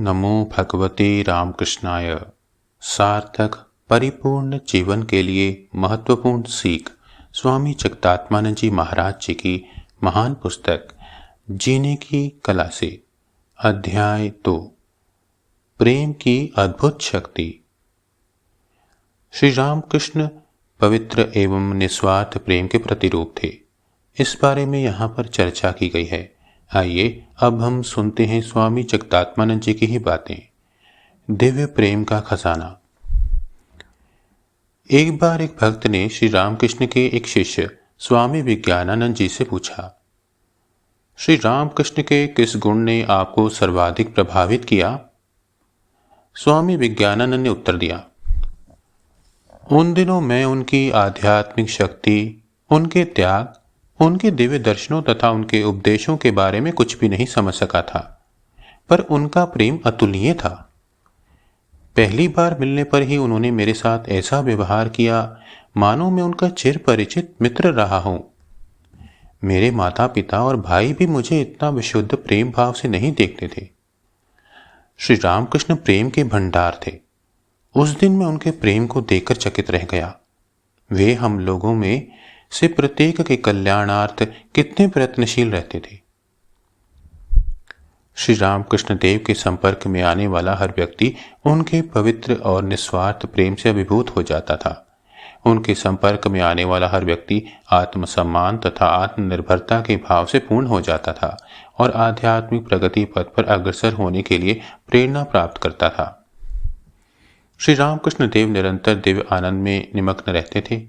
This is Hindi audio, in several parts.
नमो भगवते रामकृष्णाय। सार्थक परिपूर्ण जीवन के लिए महत्वपूर्ण सीख स्वामी जगदात्मानंद जी महाराज जी की महान पुस्तक जीने की कला से अध्याय 2 प्रेम की अद्भुत शक्ति। श्री रामकृष्ण पवित्र एवं निस्वार्थ प्रेम के प्रतिरूप थे। इस बारे में यहाँ पर चर्चा की गई है। आइए अब हम सुनते हैं स्वामी जगदात्मानंद जी की ही बातें। दिव्य प्रेम का खजाना। एक बार एक भक्त ने श्री रामकृष्ण के एक शिष्य स्वामी विज्ञानानंद जी से पूछा, श्री रामकृष्ण के किस गुण ने आपको सर्वाधिक प्रभावित किया? स्वामी विज्ञानानंद ने उत्तर दिया, उन दिनों मैं उनकी आध्यात्मिक शक्ति, उनके त्याग, उनके दिव्य दर्शनों तथा उनके उपदेशों के बारे में कुछ भी नहीं समझ सका था, पर उनका प्रेम अतुलनीय था। पहली बार मिलने पर ही उन्होंने मेरे साथ ऐसा व्यवहार किया मानो मैं उनका चिर परिचित मित्र रहा हूं। मेरे माता पिता और भाई भी मुझे इतना विशुद्ध प्रेम भाव से नहीं देखते थे। श्री रामकृष्ण प्रेम के भंडार थे। उस दिन मैं उनके प्रेम को देखकर चकित रह गया। वे हम लोगों में से प्रत्येक के कल्याणार्थ कितने प्रयत्नशील रहते थे। श्री रामकृष्ण देव के संपर्क में आने वाला हर व्यक्ति उनके पवित्र और निस्वार्थ प्रेम से अभिभूत हो जाता था। उनके संपर्क में आने वाला हर व्यक्ति आत्मसम्मान तथा आत्मनिर्भरता के भाव से पूर्ण हो जाता था और आध्यात्मिक प्रगति पथ पर अग्रसर होने के लिए प्रेरणा प्राप्त करता था। श्री रामकृष्ण देव निरंतर दिव्य आनंद में निमग्न रहते थे।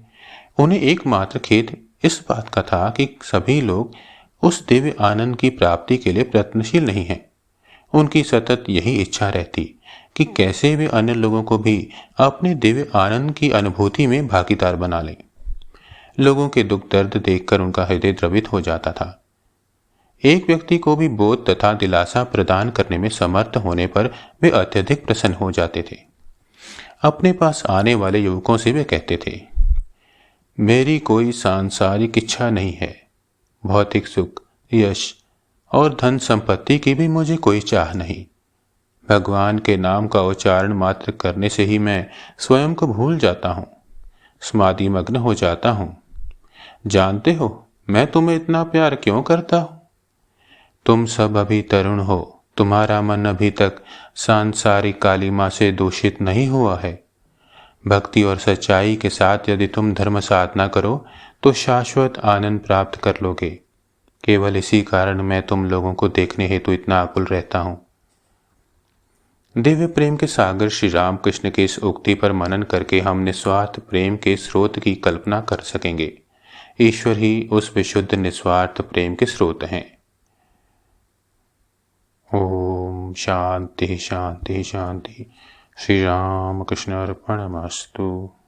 उन्हें एकमात्र खेद इस बात का था कि सभी लोग उस दिव्य आनंद की प्राप्ति के लिए प्रयत्नशील नहीं हैं। उनकी सतत यही इच्छा रहती कि कैसे वे अन्य लोगों को भी अपने दिव्य आनंद की अनुभूति में भागीदार बना लें। लोगों के दुख दर्द देखकर उनका हृदय द्रवित हो जाता था। एक व्यक्ति को भी बोध तथा दिलासा प्रदान करने में समर्थ होने पर वे अत्यधिक प्रसन्न हो जाते थे। अपने पास आने वाले युवकों से वे कहते थे, मेरी कोई सांसारिक इच्छा नहीं है। भौतिक सुख, यश और धन संपत्ति की भी मुझे कोई चाह नहीं। भगवान के नाम का उच्चारण मात्र करने से ही मैं स्वयं को भूल जाता हूँ, समाधि मग्न हो जाता हूँ। जानते हो मैं तुम्हें इतना प्यार क्यों करता हूँ? तुम सब अभी तरुण हो, तुम्हारा मन अभी तक सांसारिक कालिमा से दूषित नहीं हुआ है। भक्ति और सच्चाई के साथ यदि तुम धर्म साधना करो तो शाश्वत आनंद प्राप्त कर लोगे। केवल इसी कारण मैं तुम लोगों को देखने हेतु इतना आकुल रहता हूं। दिव्य प्रेम के सागर श्री रामकृष्ण की इस उक्ति पर मनन करके हम निस्वार्थ प्रेम के स्रोत की कल्पना कर सकेंगे। ईश्वर ही उस विशुद्ध निस्वार्थ प्रेम के स्रोत हैं। ओम शांति शांति शांति। श्री राम कृष्ण अर्पणमस्तु।